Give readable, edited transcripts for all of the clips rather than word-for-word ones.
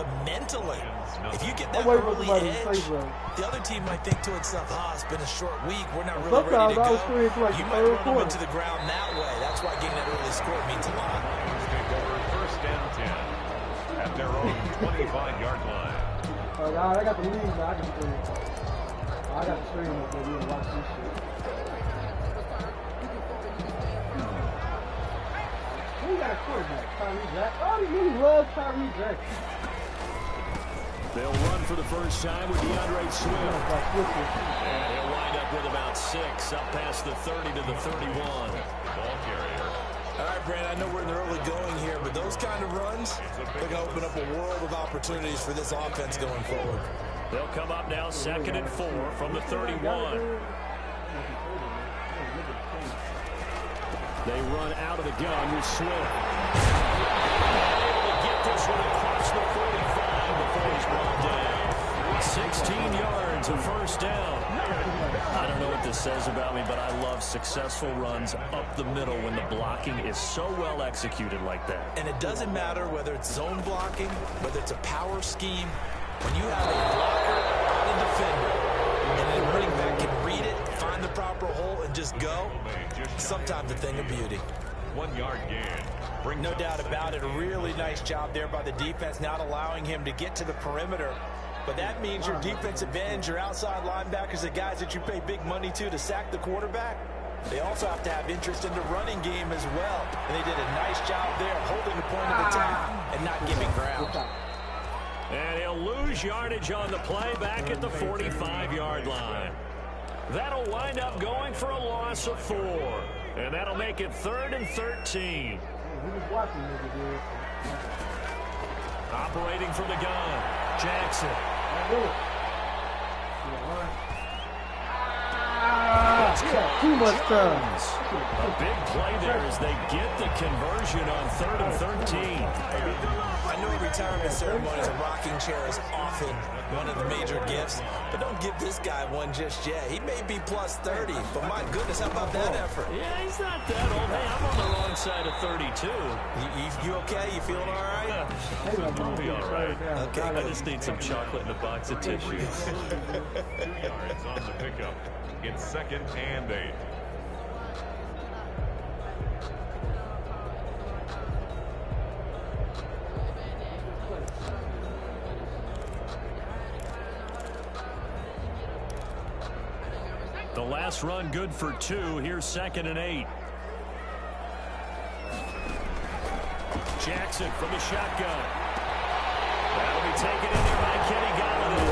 but mentally, if you get that early edge, the other team might think to itself, it's been a short week, we're not really ready to go. You might run them into the ground that way. That's why getting that early score means a lot. First and 10 at their own 25-yard line. All right, I got the lead now. I can stream. I got the stream up there. We'll watch this shit. Who got a quarterback? Tyree Jack. Oh, he really loves Tyree Jack. They'll run for the first time with DeAndre Swift. And he'll wind up with about 6, up past the 30 to the 31. Ball carrier. All right, Brand, I know we're in the early going here, but those kind of runs, they're going to open up a world of opportunities for this offense going forward. They'll come up now 2nd and 4 from the 31. They run out of the gun with Swift. Able to get this one across the 45 before he's brought down. 16 yards, a first down. I don't know what this says about me, but I love successful runs up the middle when the blocking is so well executed like that. And it doesn't matter whether it's zone blocking, whether it's a power scheme. When you have a blocker and a defender, and then a running back can read it, find the proper hole, and just go, sometimes a thing of beauty. 1 yard gain. No doubt about it. A really nice job there by the defense, not allowing him to get to the perimeter. But that means your defensive ends, your outside linebackers, the guys that you pay big money to sack the quarterback, they also have to have interest in the running game as well. And they did a nice job there holding the point of attack and not giving ground. And he'll lose yardage on the play back at the 45-yard line. That'll wind up going for a loss of 4. And that'll make it 3rd and 13. Operating from the gun, Jackson. Too much time. A big play there as they get the conversion on 3rd and 13. I know retirement ceremonies, a rocking chair is often one of the major gifts, but don't give this guy one just yet. He may be plus 30, but my goodness, how about that effort? Yeah, he's not that old. Hey, I'm on the wrong side of 32. You okay? You feeling all right? I'll be all right. Okay, I just need some chocolate and a box of tissues. 2 yards on the pickup. It's 2nd and 8. The last run good for 2. Here's 2nd and 8. Jackson from the shotgun. That'll be taken in there by Kenny Galladay.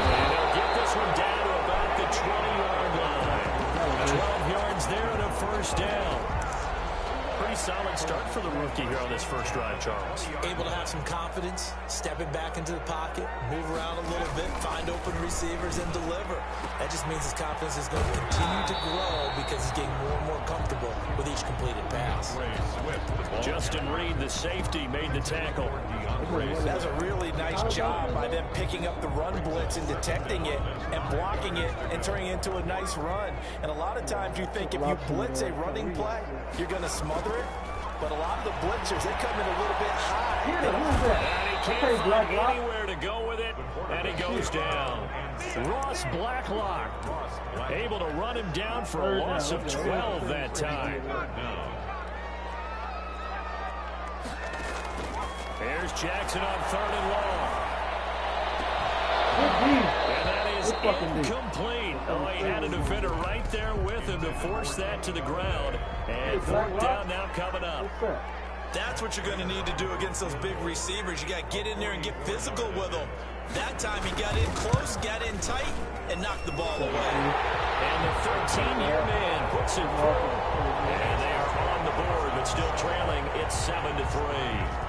And he'll get this one down to about the 20-yard line. 12 yards there and a first down. Pretty solid start for the rookie here on this first drive, Charles. Able to have some confidence, stepping back into the pocket, move around a little bit, find open receivers, and deliver. That just means his confidence is going to continue to grow because he's getting more and more comfortable with each completed pass. Justin Reed, the safety, made the tackle. That was a really nice job by them picking up the run blitz and detecting it and blocking it and turning it into a nice run. And a lot of times you think if you blitz a running play, you're going to smother it. But a lot of the blitzers, they come in a little bit high. And he can't find anywhere to go with it, and he goes down. Ross Blacklock able to run him down for a loss of 12 that time. There's Jackson on 3rd and long. And that is incomplete. Oh, he had a defender right there with him to force that to the ground. And 4th down now coming up. That's what you're going to need to do against those big receivers. You got to get in there and get physical with them. That time he got in close, got in tight, and knocked the ball away. And the 13-year man puts it through. And they are on the board, but still trailing. It's 7-3.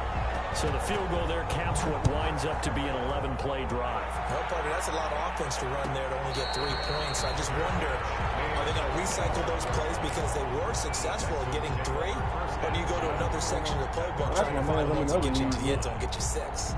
So the field goal there caps what winds up to be an 11-play drive. Well, Parker, that's a lot of offense to run there to only get 3 points. I just wonder, are they going to recycle those plays because they were successful in getting 3? Or do you go to another section of the playbook trying to find ones to get you to the end zone, get you 6?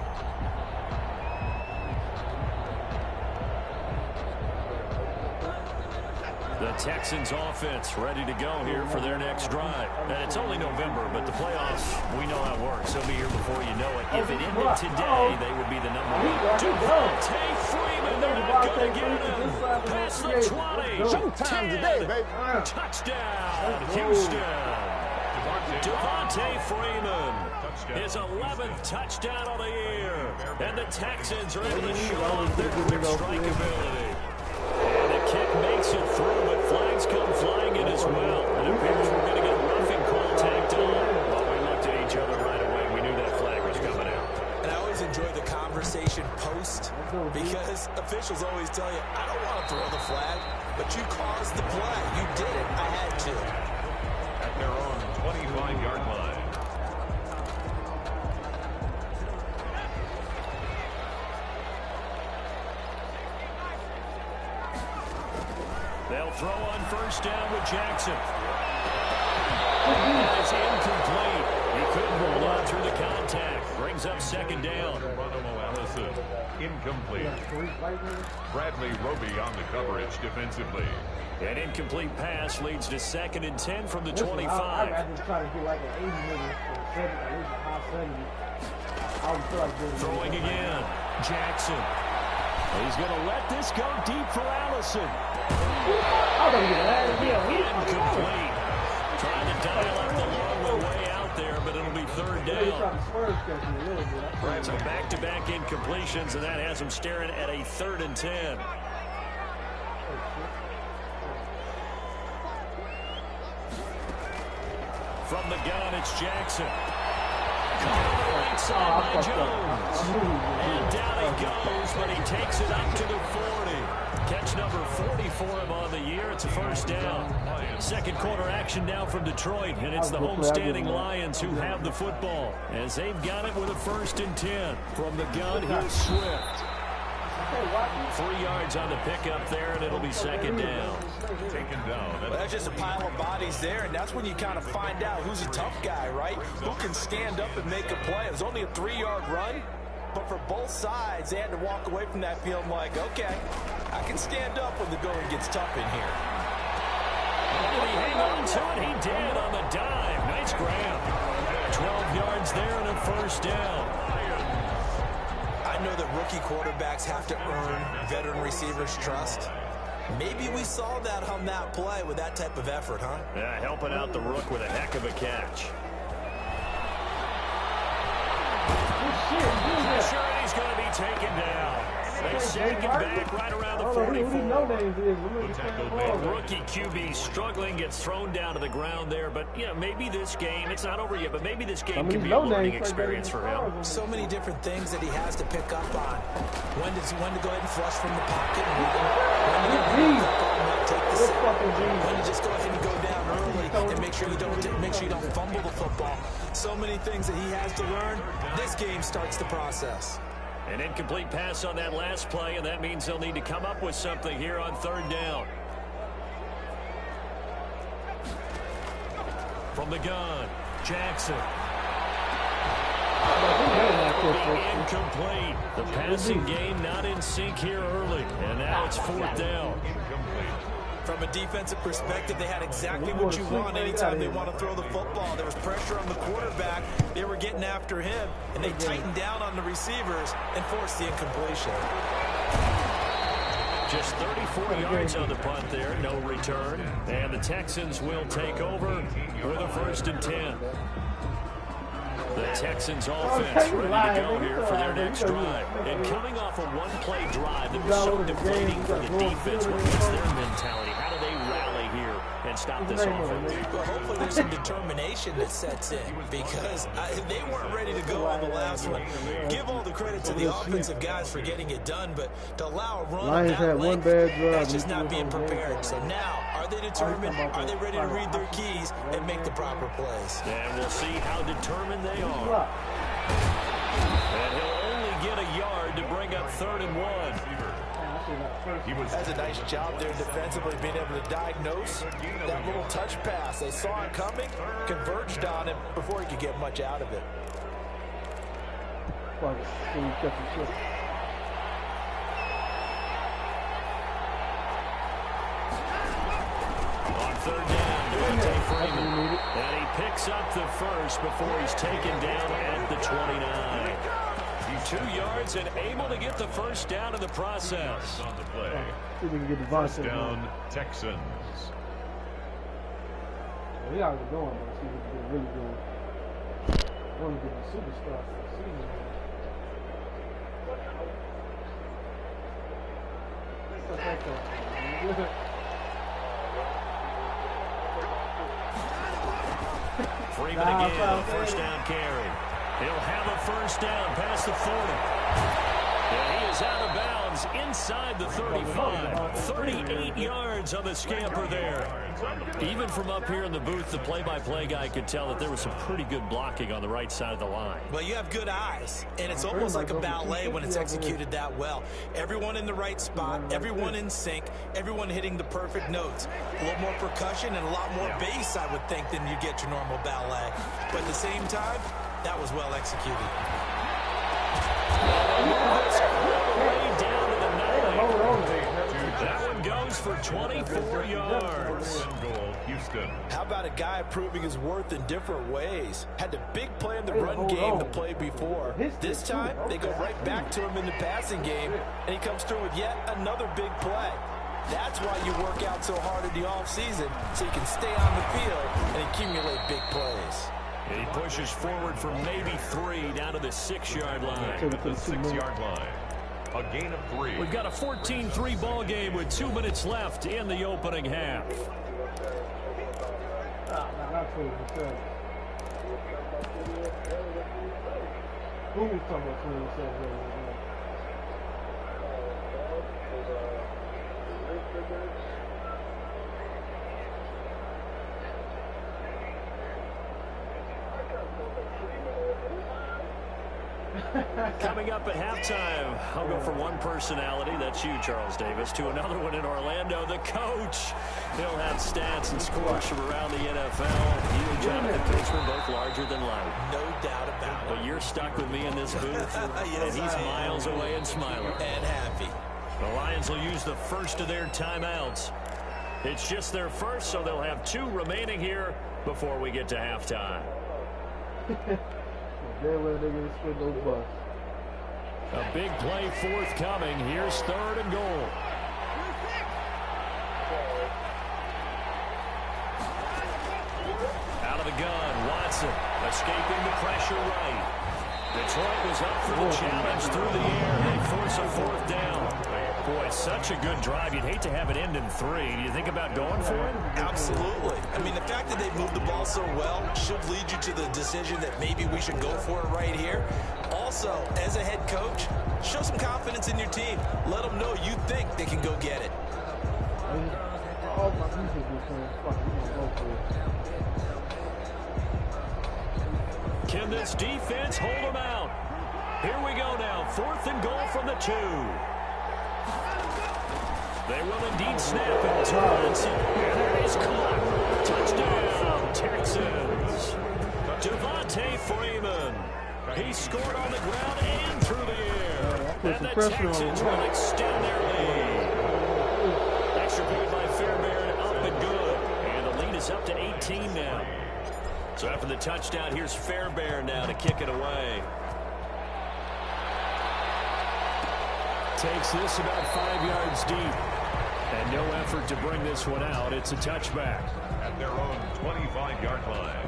The Texans offense ready to go here for their next drive. And it's only November, but the playoffs, we know how it works. They'll be here before you know it. If it ended today, they would be the number one. Devontae Freeman, they're not going to get him. Past the 20. Showtime today, baby. Touchdown, Houston. Devontae Freeman, his 11th touchdown of the year. And the Texans are able to show off their quick strike ability. And the kick makes it through, but flags come flying in as well. It appears we're going to get a roughing call tacked on. Well, we looked at each other right away. We knew that flag was coming out. And I always enjoy the conversation post because officials always tell you, I don't want to throw the flag, but you caused the play. You did it. I had to. At their own 25-yard line. They'll throw on first down with Jackson. That is incomplete. He couldn't hold on through the contact. Brings up second down. Allison, incomplete. Bradley Roby on the coverage defensively. An incomplete pass leads to 2nd and 10 from the 25. I'd rather try to get like an 80 minutes or 70, at least a high 70. I would feel like doing Throwing again. Jackson. He's going to let this go deep for Allison. Incomplete. Trying to dial up the long way out there, but it'll be third down. So back-to-back incompletions, and that has him staring at a 3rd and 10. From the gun, it's Jackson. Caught on the right side by Jones. And down he goes, but he takes it up to the 40. Catch number 40 for him on the year. It's a first down. Second quarter action now from Detroit, and it's the homestanding Lions who have the football as they've got it with a 1st and 10. From the gun, here's Swift. 3 yards on the pickup there, and it'll be second down. Taken down. Well, that's just a pile of bodies there, and that's when you kind of find out who's a tough guy, right? Who can stand up and make a play. It was only a 3-yard run, but for both sides, they had to walk away from that feeling like, okay, I can stand up when the going gets tough in here. Did he hang on to it? He did on the dive. Nice grab. 12 yards there and a first down. I know that rookie quarterbacks have to earn veteran receivers' trust. Maybe we saw that on that play with that type of effort, huh? Yeah, helping out the rook with a heck of a catch. Pressure, and he's going to be taken down. They sack it back right around the 44. Rookie QB struggling, gets thrown down to the ground there. But, yeah, maybe this game, it's not over yet, but maybe this game can be a learning experience for him. So many different things that he has to pick up on. When to go ahead and flush from the pocket, when to take the sack, when to just go ahead and go down early and make sure you don't fumble the football. So many things that he has to learn. This game starts the process. An incomplete pass on that last play, and that means they'll need to come up with something here on 3rd down. From the gun, Jackson. Incomplete. The passing game not in sync here early, and now it's 4th down. From a defensive perspective, they had exactly what you want anytime they want to throw the football. There was pressure on the quarterback. They were getting after him, and they tightened down on the receivers and forced the incompletion. Just 34 yards on the punt there, no return. And the Texans will take over with a 1st and 10. The Texans offense ready to go here for their next drive. And coming off a one-play drive that was so deflating for the defense, what's their mentality? How do they rally here and stop this offense? Well, hopefully there's some determination that sets in because they weren't ready to go on the last one. Give all the credit to the offensive guys for getting it done, but to allow a run Lions had one bad drive. that's just not being prepared. So now, are they determined? Are they ready to read their keys and make the proper plays? And we'll see how determined they are. And he'll only get a yard to bring up 3rd and 1. That's a nice job there defensively, being able to diagnose that little touch pass. They saw it coming, converged on it before he could get much out of it. And he picks up the first before he's taken down at the 29. 2 yards and able to get the first down in the process. On the play. See if we can get the First down, Texans. We got it going, but see if we can get really good. Want to get the superstar for the season. Freeman again, first down carry. He'll have a first down past the 40. And he is out of bounds inside the 35. 38 yards on the scamper there. Even from up here in the booth, the play-by-play guy could tell that there was some pretty good blocking on the right side of the line. Well, you have good eyes, and it's almost like a ballet when it's executed that well. Everyone in the right spot, everyone in sync, everyone hitting the perfect notes. A little more percussion and a lot more bass, I would think, than you get your normal ballet. But at the same time, that was well executed. That one goes for 24 yards. Houston. How about a guy proving his worth in different ways? Had the big play in the run game to play before. This time, they go right back to him in the passing game, and he comes through with yet another big play. That's why you work out so hard in the offseason, so you can stay on the field and accumulate big plays. And he pushes forward for maybe 3 down to the 6-yard line. At the 6-yard line. A gain of 3. We've got a 14-3 ball game with 2 minutes left in the opening half. Who was talking about 27? Coming up at halftime, I'll go from one personality, that's you, Charles Davis, to another one in Orlando, the coach. He'll have stats and scores from around the NFL. You and Jonathan Coachman both larger than life. No doubt about it. But you're stuck with me in this booth, Yes, and he's I am. miles away and smiling. And happy. The Lions will use the first of their timeouts. It's just their first, so they'll have 2 remaining here before we get to halftime. A big play forthcoming. Here's 3rd and goal. Out of the gun, Watson escaping the pressure right. Detroit was up for the challenge through the air. They force a 4th down. Boy, such a good drive. You'd hate to have it end in 3. Do you think about going for it? Absolutely. I mean, the fact that they moved the ball so well should lead you to the decision that maybe we should go for it right here. Also, as a head coach, show some confidence in your team. Let them know you think they can go get it. Can this defense hold them out? Here we go now. 4th and goal from the 2. They will indeed snap it to Watson. There is caught. Touchdown, Texans. Devontae Freeman. He scored on the ground and through the air. And the Texans will extend their lead. Extra point by Fairbairn, up and good. And the lead is up to 18 now. So after the touchdown, here's Fairbairn now to kick it away. Takes this about 5 yards deep. And no effort to bring this one out. It's a touchback. At their own 25-yard line.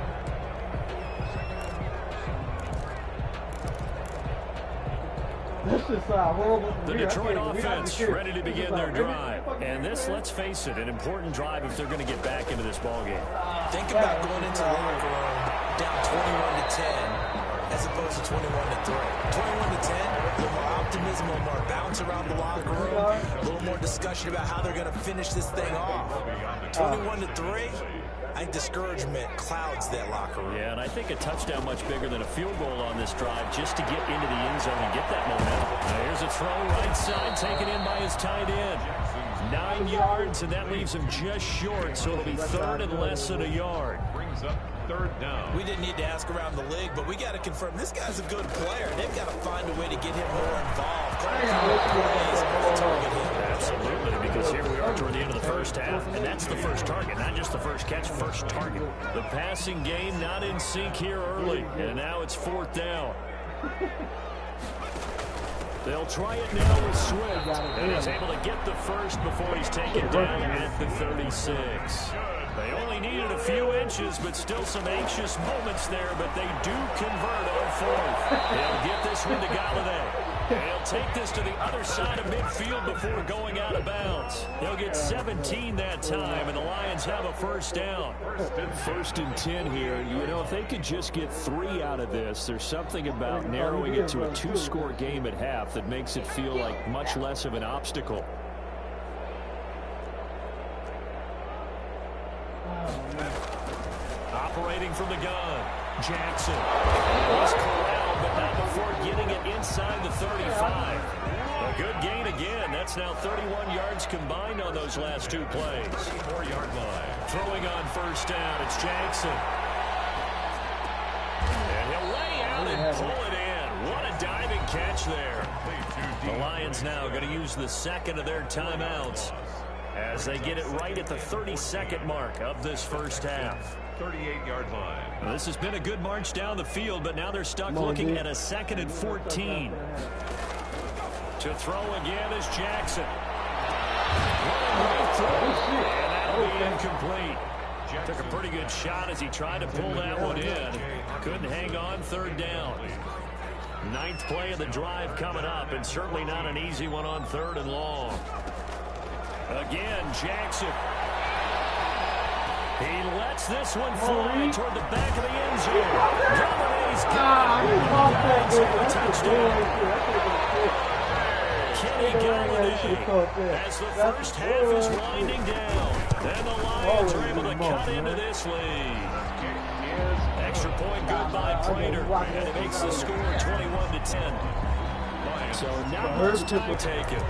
The Detroit offense ready to begin their drive. And this, let's face it, an important drive if they're going to get back into this ballgame. Think about going into the locker room down 21-10 as opposed to 21-3. 21-10, a little more optimism, a little more bounce around the locker room, a little more discussion about how they're going to finish this thing off. 21-3, I think discouragement clouds that locker room. Yeah, and I think a touchdown much bigger than a field goal on this drive just to get into the end zone and get that momentum. Now here's a throw right side taken in by his tight end. 9 yards, and that leaves him just short, so it'll be 3rd and less than a yard. Brings up 3rd down. We didn't need to ask around the league, but we got to confirm this guy's a good player. They've got to find a way to get him more involved. Target him. Absolutely, because here we toward the end of the first half, and that's the first target, not just the first catch, first target. The passing game not in sync here early, and now it's 4th down. They'll try it now with Swift, and he's able to get the first before he's taken down at the 36. They only needed a few inches, but still some anxious moments there, but they do convert on 4th. They'll get this one to Galladay. And he'll take this to the other side of midfield before going out of bounds. He'll get 17 that time, and the Lions have a first down. 1st and 10 here. You know, if they could just get 3 out of this, there's something about narrowing it to a 2-score game at half that makes it feel like much less of an obstacle. Operating from the gun, Jackson. Was corralled, but not before getting it inside the 35. A good gain again. That's now 31 yards combined on those last 2 plays. 4-yard line. Throwing on first down, it's Jackson. And he'll lay out and pull it in. What a diving catch there. The Lions now going to use the second of their timeouts as they get it right at the 32nd mark of this first half. 38-yard line. Well, this has been a good march down the field, but now they're stuck looking at a 2nd and 14. To throw again is Jackson. Right through, and that'll be incomplete. Took a pretty good shot as he tried to pull that one in. Couldn't hang on, 3rd down. 9th play of the drive coming up, and certainly not an easy one on 3rd and long. Again, Jackson. He lets this one fly toward the back of the end zone. Galladay's got it. Touchdown. Kenny Galladay as the first half is winding down. Then the Lions are able to cut into this lead. Extra point good by Prater, and it makes the score 21-10. So now it's time taken.